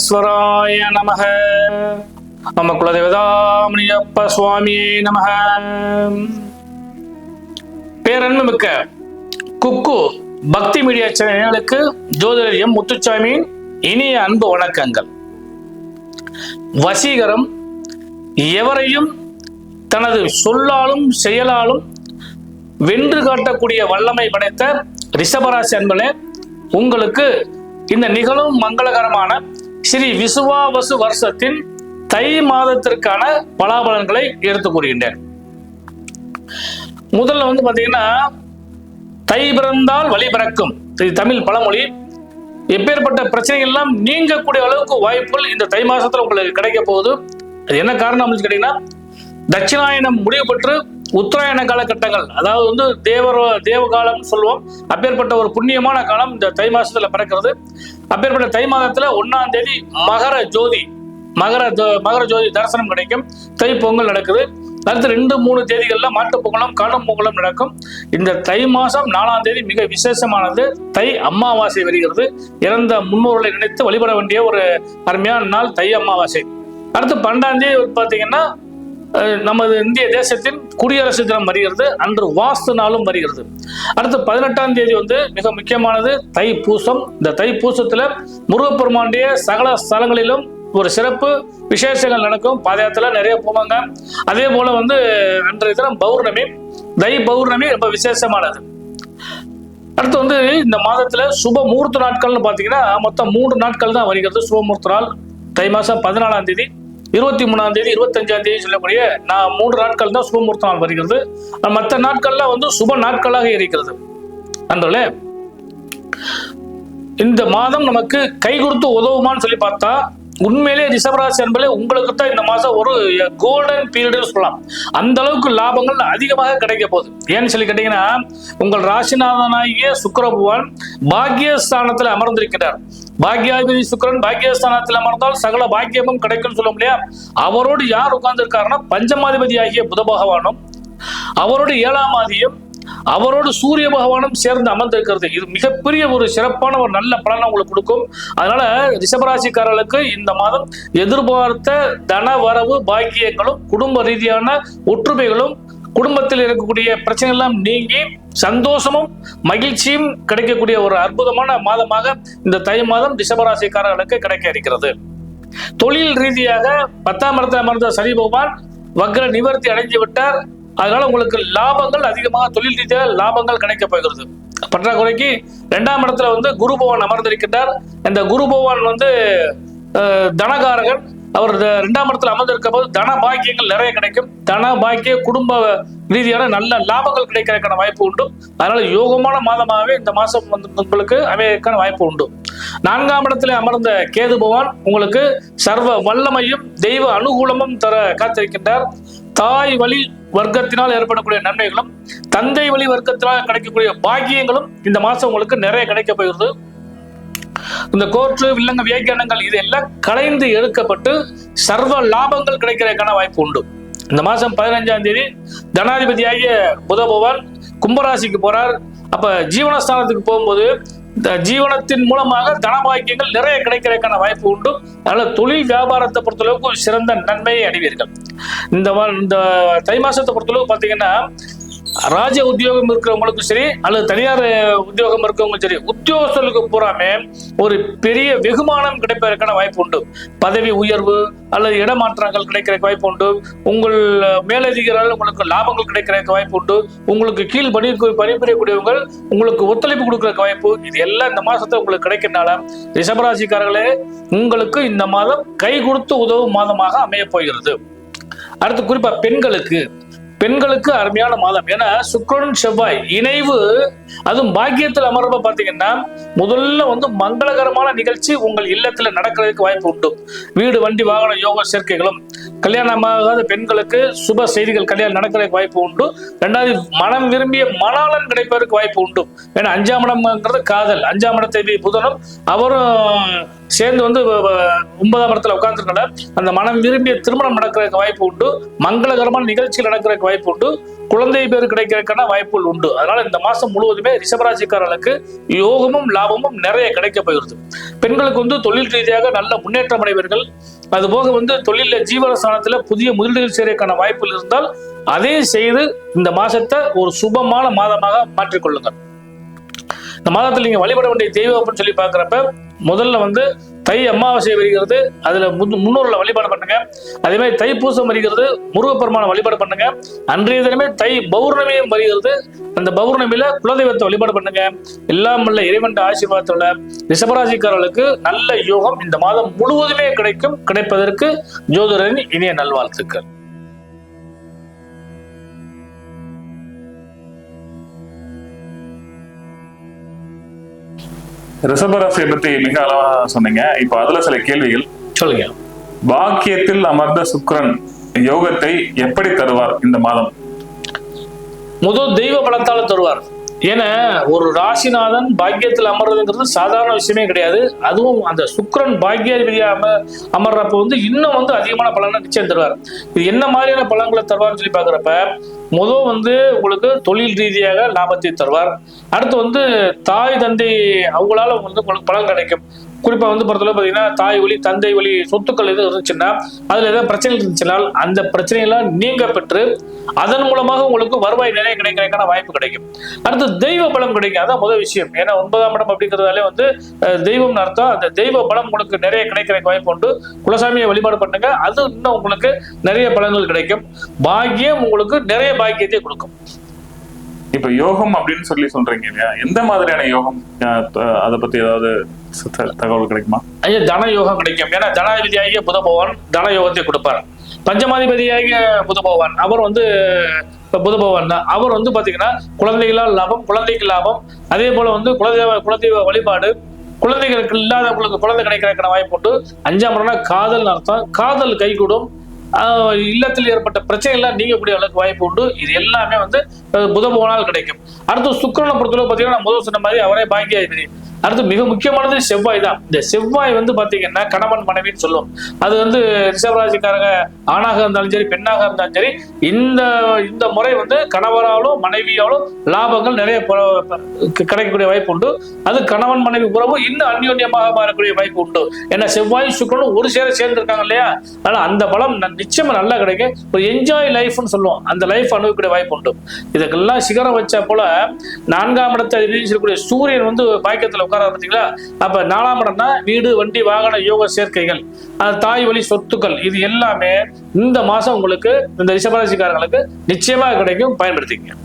விக்னேஸ்வராய நமக. நம்ம குலதேவதாமணியப்ப சுவாமியே நமக. பேரன்பு மிக்க குக்கு பக்தி மீடியா சேனலுக்கு ஜோதிடர் எம் முத்துச்சாமியின் இனிய அன்பு வணக்கங்கள். வசீகரம் எவரையும் தனது சொல்லாலும் செயலாலும் வென்று காட்டக்கூடிய வல்லமை படைத்த ரிஷபராசி அன்பர்களே, உங்களுக்கு இந்த நிகழும் மங்களகரமான ஸ்ரீ விசுவாவசு வருஷத்தின் தை மாதத்திற்கான பலாபலன்களை எடுத்து கூறுகின்றேன். முதல்ல பாத்தீங்கன்னா, தை பிறந்தால் வழி பிறக்கும், இது தமிழ் பழமொழி. எப்பேற்பட்ட பிரச்சனைகள் எல்லாம் நீங்கக்கூடிய அளவுக்கு வாய்ப்புகள் இந்த தை மாசத்துல உங்களுக்கு கிடைக்க போகுது. அது என்ன காரணம் அப்படின்னு கேட்டீங்கன்னா, தட்சிணாயனம் முடிவு பெற்று உத்தராயண காலகட்டங்கள், அதாவது தேவ காலம் சொல்லுவோம். அப்பேற்பட்ட ஒரு புண்ணியமான காலம் இந்த தை மாசத்துல பிறக்கிறது. அப்பேற்பட்ட தை மாதத்துல 1ஆம் தேதி மகர ஜோதி தரிசனம் கிடைக்கும். தை பொங்கல் நடக்குது. அடுத்து 2-3 தேதிகள்ல மாட்டு பொங்கலும் காணும் பொங்கலும் நடக்கும். இந்த தை மாசம் 4ஆம் தேதி மிக விசேஷமானது. தை அமாவாசை வருகிறது. இறந்த முன்னோர்களை நினைத்து வழிபட வேண்டிய ஒரு அருமையான நாள் தை அமாவாசை. அடுத்து 12ஆம் தேதி பாத்தீங்கன்னா, நமது இந்திய தேசத்தின் குடியரசு தினம் வருகிறது. அன்று வாஸ்து நாளும் வருகிறது. அடுத்து 18ஆம் தேதி மிக முக்கியமானது தை பூசம். இந்த தை பூசத்துல முருகப்பெருமானுடைய சகல ஸ்தலங்களிலும் ஒரு சிறப்பு விசேஷங்கள் நடக்கும். பாதயாத்திரை நிறைய போவாங்க. அதே போல அன்றைய தினம் பௌர்ணமி, தை பௌர்ணமி ரொம்ப விசேஷமானது. அடுத்து இந்த மாதத்துல சுப முகூர்த்த நாட்கள்னு பாத்தீங்கன்னா மொத்தம் 3 நாட்கள் தான் வருகிறது. சுப முகூர்த்த நாள் தை மாசம் 14ஆம் தேதி, 23ஆம் தேதி, 25ஆம் தேதி சொல்லக்கூடிய 3 நாட்கள் தான் சுப முகூர்த்த நாள் வருகிறது. மற்ற நாட்கள்ல சுப நாட்களாக இருக்கிறது. அன்றே இந்த மாதம் நமக்கு கை கொடுத்து உதவுமான்னு சொல்லி பார்த்தா, உண்மையிலே ரிஷபராசி அன்பர்களே, உங்களுக்கு தான் இந்த மாசம் ஒரு கோல்டன் பீரியட் சொல்லலாம். அந்த அளவுக்கு லாபங்கள் அதிகமாக கிடைக்க போகுது. ஏன்னு சொல்லி கேட்டீங்கன்னா, உங்கள் ராசிநாதனாகிய சுக்கிர பகவான் பாக்கியஸ்தானத்தில் அமர்ந்திருக்கிறார். பாக்கியாதிபதி சுக்கிரன் பாக்கியஸ்தானத்தில் அமர்ந்தால் சகல பாக்கியமும் கிடைக்கும் சொல்ல முடியா. அவரோடு யார் உட்கார்ந்து இருக்காருன்னா, பஞ்சமாதிபதி ஆகிய புத பகவானும் அவரோடு 7ஆம் ஆதியும் அவரோடு சூரிய பகவானும் சேர்ந்து அமர்ந்திருக்கிறது. இது மிகப்பெரிய ஒரு சிறப்பான ஒரு நல்ல பலனை உங்களுக்கு கொடுக்கும். அதனால ரிஷபராசிக்காரர்களுக்கு இந்த மாதம் எதிர்பார்த்த தன வரவு பாக்கியங்களும் குடும்ப ரீதியான ஒற்றுமைகளும் குடும்பத்தில் இருக்கக்கூடிய பிரச்சனை எல்லாம் நீங்கி சந்தோஷமும் மகிழ்ச்சியும் கிடைக்கக்கூடிய ஒரு அற்புதமான மாதமாக இந்த தை மாதம் ரிஷபராசிக்காரர்களுக்கு கிடைக்க இருக்கிறது. தொழில் ரீதியாக 10ஆம் இடத்தில் அமர்ந்த சனி பகவான் வக்ர நிவர்த்தி அடைஞ்சு விட்டார். அதனால உங்களுக்கு லாபங்கள் அதிகமாக, தொழில் ரீதியாக லாபங்கள் கிடைக்க போகிறது. பற்றாக்குறைக்கு 2ஆம் இடத்துல குரு பகவான் அமர்ந்திருக்கின்றார். இந்த குரு பகவான் தனகாரகன். அவர் 2ஆம் இடத்துல அமர்ந்திருக்க போது தன பாக்கியங்கள் நிறைய கிடைக்கும். தன பாக்கிய குடும்ப ரீதியான நல்ல லாபங்கள் கிடைக்கிறதுக்கான வாய்ப்பு உண்டு. அதனால யோகமான மாதமாகவே இந்த மாசம் உங்களுக்கு அமையக்கான வாய்ப்பு உண்டு. 4ஆம் இடத்துல அமர்ந்த கேது பகவான் உங்களுக்கு சர்வ வல்லமையும் தெய்வ அனுகூலமும் தர காத்திருக்கின்றார். தாய் வழி வர்க்கத்தினால் ஏற்படக்கூடிய நன்மைகளும் தந்தை வழி வர்க்கத்தினால் கிடைக்கக்கூடிய பாக்கியங்களும் இந்த மாசம் உங்களுக்கு நிறைய கிடைக்க போகிறது. இந்த கோர்ட்டு வில்லங்க வியாக்கியானங்கள் இதெல்லாம் கலைந்து எடுக்கப்பட்டு சர்வ லாபங்கள் கிடைக்கிறதுக்கான வாய்ப்பு உண்டு. இந்த மாசம் 15ஆம் தேதி தனாதிபதியாகிய புத பகவான் கும்பராசிக்கு போறார். அப்ப ஜீவனஸ்தானத்துக்கு போகும்போது இந்த ஜீவனத்தின் மூலமாக தனபாக்கியங்கள் நிறைய கிடைக்கிறதுக்கான வாய்ப்பு உண்டு. அதனால தொழில் வியாபாரத்தை பொறுத்தளவுக்கு சிறந்த நன்மையை அடைவீர்கள். இந்த தை மாசத்தை பொறுத்தளவுக்கு பாத்தீங்கன்னா, ராஜ உத்தியோகம் இருக்கிறவங்களுக்கும் சரி அல்லது தனியார் உத்தியோகம் இருக்கிறவங்களும் சரி, உத்தியோகஸ்தர்களுக்கு பூராமே ஒரு பெரிய வெகுமானம் கிடைப்பதற்கான வாய்ப்பு உண்டு. பதவி உயர்வு அல்லது இடமாற்றங்கள் கிடைக்கிறதுக்கு வாய்ப்பு உண்டு. உங்கள் மேலதிகாரிகள் உங்களுக்கு லாபங்கள் கிடைக்கிறதுக்கு வாய்ப்பு உண்டு. உங்களுக்கு கீழ் பணிபுரியக்கூடியவங்க உங்களுக்கு ஒத்துழைப்பு கொடுக்கறதுக்கு வாய்ப்பு. இது எல்லாம் இந்த மாசத்துல உங்களுக்கு கிடைக்கிறதுனால ரிஷபராசிக்காரர்களே, உங்களுக்கு இந்த மாதம் கை கொடுத்து உதவும் மாதமாக அமைய போகிறது. அடுத்து குறிப்பா பெண்களுக்கு அருமையான மாதம். ஏன்னா சுக்கிரன் செவ்வாய் இணைவு, அதுவும் பாக்கியத்தில் அமர்வு பாத்தீங்கன்னா, முதல்ல மங்களகரமான நிகழ்ச்சி உங்கள் இல்லத்துல நடக்கிறதுக்கு வாய்ப்பு உண்டு. வீடு வண்டி வாகன யோக சேர்க்கைகளும், கல்யாணமாகாத பெண்களுக்கு சுப செய்திகள் கல்யாணம் நடக்கிறதுக்கு வாய்ப்பு உண்டு. 2வது மனம் விரும்பிய மணாளன் கிடைப்பதற்கு வாய்ப்பு உண்டு. ஏன்னா 5ஆம் இடம்ங்கிறது காதல். 5ஆம் இடத்தை புதனும் அவரும் சேர்ந்து வந்து 9ஆம் இடத்துல உட்கார்ந்துருக்கனால அந்த மனம் விரும்பிய திருமணம் நடக்கிறதுக்கு வாய்ப்பு உண்டு, மங்களகரமான நிகழ்ச்சிகள் நடக்கிறதுக்கு வாய்ப்பு உண்டு, குழந்தை பேர் கிடைக்கிறதுக்கான வாய்ப்புகள் உண்டு. அதனால இந்த மாசம் முழுவதுமே ரிஷபராசிக்காரர்களுக்கு யோகமும் லாபமும் நிறைய கிடைக்க போகிறது. பெண்களுக்கு வந்து தொழில் ரீதியாக நல்ல முன்னேற்றம் அடைவீர்கள். அது போக வந்து தொழில ஜீவனஸ்தானத்துல புதிய முதலீடுகள் செய்யறதுக்கான வாய்ப்புகள் இருந்தால் அதை செய்து இந்த மாசத்தை ஒரு சுபமான மாதமாக மாற்றிக்கொள்ளுங்கள். இந்த மாதத்தில் நீங்க வழிபட வேண்டிய தெய்வம் அப்படின்னு சொல்லி பாக்குறப்ப முதல்ல வந்து தை அமாவாசை வருகிறது, அதுல முன்னோர்களை வழிபாடு பண்ணுங்க. அதே மாதிரி தைப்பூசம் வருகிறது, முருகப்பெருமான வழிபாடு பண்ணுங்க. அன்றைய தினமே தை பௌர்ணமியும் வருகிறது, அந்த பௌர்ணமியில குலதெய்வத்தை வழிபாடு பண்ணுங்க. எல்லாம் உள்ள இறைவன் ஆசீர்வாதத்தோட ரிஷபராசிக்காரர்களுக்கு நல்ல யோகம் இந்த மாதம் முழுவதுமே கிடைக்கும். கிடைப்பதற்கு ஜோதிடரின் இனிய நல்வாழ்த்துக்கள். ரிஷபராசியை பத்தி மிக அளவா சொன்னீங்க. இப்ப அதுல சில கேள்விகள். சொல்லுங்க. பாக்கியத்தில் அமர்ந்த சுக்கிரன் யோகத்தை எப்படி தருவார் இந்த மாதம்? முதல் தெய்வ பலத்தால தருவார். ஏன்னா ஒரு ராசிநாதன் பாக்கியத்தில் அமர்றதுங்கிறது சாதாரண விஷயமே கிடையாது. அதுவும் அந்த சுக்கிரன் பாக்கிய அமர்றப்ப வந்து இன்னும் வந்து அதிகமான பலனை நிச்சயம் தருவார். இது என்ன மாதிரியான பலன்களை தருவார்னு சொல்லி பாக்குறப்ப முதல் வந்து உங்களுக்கு தொழில் ரீதியாக லாபத்தை தருவார். அடுத்து வந்து தாய் தந்தை அவங்களால வந்து உங்களுக்கு பலன் கிடைக்கும். குறிப்பா வந்து பொறுத்தளவு பாத்தீங்கன்னா தாய் வழி தந்தை வழி சொத்துக்கள் எதுவும் இருந்துச்சுன்னா அதுல ஏதாவது பிரச்சனை இருந்துச்சுனால் அந்த பிரச்சனையெல்லாம் நீங்க பெற்று அதன் மூலமாக உங்களுக்கு வருவாய் நிறைய கிடைக்கிறதுக்கான வாய்ப்பு கிடைக்கும். அடுத்து தெய்வ பலம் கிடைக்கும். அதான் முதல் விஷயம். ஏன்னா 9ஆம் இடம் அப்படிங்கிறதாலே வந்து தெய்வம் அர்த்தம். அந்த தெய்வ பலம் உங்களுக்கு நிறைய கிடைக்கிறதுக்கு வாய்ப்பு உண்டு. குலசாமியை வழிபாடு பண்ணுங்க, அது இன்னும் உங்களுக்கு நிறைய பலன்கள் கிடைக்கும். பாக்கியம் உங்களுக்கு நிறைய பாக்கியத்தை கொடுக்கும். இப்ப யோகம் அப்படின்னு சொல்லி சொல்றீங்க இல்லையா, எந்த மாதிரியான யோகம், அதை பத்தி ஏதாவது தகவல் கிடைக்குமா? ஐயா, தன யோகம் கிடைக்கும். ஏன்னா தனாதிபதியாகிய புத பகவான் தன யோகத்தை கொடுப்பார். பஞ்சமாதிபதியாகிய புத பகவான் அவர் வந்து புத பகவான் தான். அவர் வந்து பாத்தீங்கன்னா குழந்தைகளால் லாபம், குழந்தைக்கு லாபம். அதே போல வந்து குலதெய்வ வழிபாடு, குழந்தைகளுக்கு இல்லாதவங்களுக்கு குழந்தை கிடைக்கிறதுக்கான வாய்ப்பு உண்டு. 5ஆம் இடம்னா காதல் அர்த்தம். காதல் கைகூடும். இல்லத்தில் ஏற்பட்ட பிரச்சனைகள்லாம் நீங்கக்கூடிய அளவுக்கு வாய்ப்பு உண்டு. இது எல்லாமே வந்து புத பகவானால் கிடைக்கும். அடுத்து சுக்கிரனை பொறுத்தளவு பாத்தீங்கன்னா முதல் சொன்ன மாதிரி அவரே பாக்கியாதிபதி. அடுத்து மிக முக்கியமானது செவ்வாய் தான். இந்த செவ்வாய் வந்து பாத்தீங்கன்னா கணவன் மனைவின்னு சொல்லுவோம். அது வந்து ரிஷபராசிக்காரங்க ஆணாக இருந்தாலும் சரி பெண்ணாக இருந்தாலும் சரி இந்த முறை வந்து கணவராலும் மனைவியாலும் லாபங்கள் நிறைய கிடைக்கக்கூடிய வாய்ப்பு உண்டு. அது கணவன் மனைவி உறவு இன்னும் அந்யோன்யமாக மாறக்கூடிய வாய்ப்பு உண்டு. ஏன்னா செவ்வாய் சுக்கிரனும் ஒரு சேர சேர்ந்து இருக்காங்க இல்லையா, அதனால அந்த பலம் நிச்சயமா நல்லா கிடைக்கும். ஒரு என்ஜாய் லைஃப்னு சொல்லுவோம், அந்த லைஃப் அனுபவிக்கக்கூடிய வாய்ப்பு உண்டு. இதுக்கெல்லாம் சிகரம் வச்ச போல 4ஆம் இடத்தை இருக்கக்கூடிய சூரியன் வந்து பாக்கியத்துல உட்கார பார்த்தீங்களா. அப்ப 4ஆம் இடம்னா வீடு வண்டி வாகன யோக சேர்க்கைகள், தாய் வழி சொத்துக்கள், இது எல்லாமே இந்த மாசம் உங்களுக்கு இந்த ரிஷபராசிக்காரங்களுக்கு நிச்சயமா கிடைக்கும். பயன்படுத்திக்கங்க.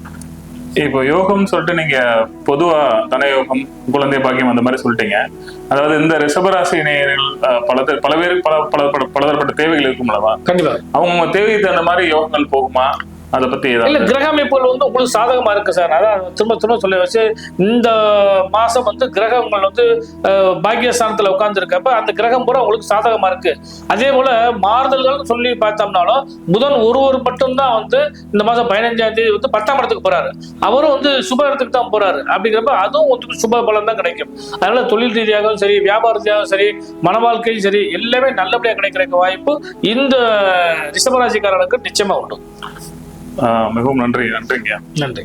இப்போ யோகம் சொல்லிட்டு நீங்க பொதுவா தனயோகம், குழந்தை பாக்கியம் அந்த மாதிரி சொல்லிட்டீங்க. அதாவது இந்த ரிஷபராசி நேயர்கள் பல பேருக்கு பலதரப்பட்ட தேவைகள் இருக்கும் அல்லவா? கண்டிப்பா. அவங்க தேவைக்கு தகுந்த மாதிரி யோகங்கள் போகுமா? அதை பத்தி இல்ல, கிரக அமைப்புகள் வந்து உங்களுக்கு சாதகமா இருக்கு சார். அதான் திரும்ப சொல்ல வச்சு இந்த மாசம் வந்து கிரகங்கள் வந்து பாக்கியஸ்தானத்துல உட்கார்ந்து இருக்கப்ப அந்த கிரகம் பூரா உங்களுக்கு சாதகமா இருக்கு. அதே போல மாறுதல்கள் சொல்லி பார்த்தோம்னாலும் புதன் ஒருவர் மட்டும்தான் வந்து இந்த மாசம் 15ஆம் தேதி வந்து 10ஆம் இடத்துக்கு போறாரு. அவரும் வந்து சுப இடத்துக்கு தான் போறாரு. அப்படிங்கிறப்ப அதுவும் வந்து சுப பலம் தான் கிடைக்கும். அதனால தொழில் ரீதியாகவும் சரி, வியாபார ரீதியாகவும் சரி, மன வாழ்க்கையும் சரி, எல்லாமே நல்லபடியா கிடைக்கிறதுக்கு வாய்ப்பு இந்த ரிஷபராசிக்காரர்களுக்கு நிச்சயமா உண்டு. மிகவும் நன்றிங்க. நன்றி.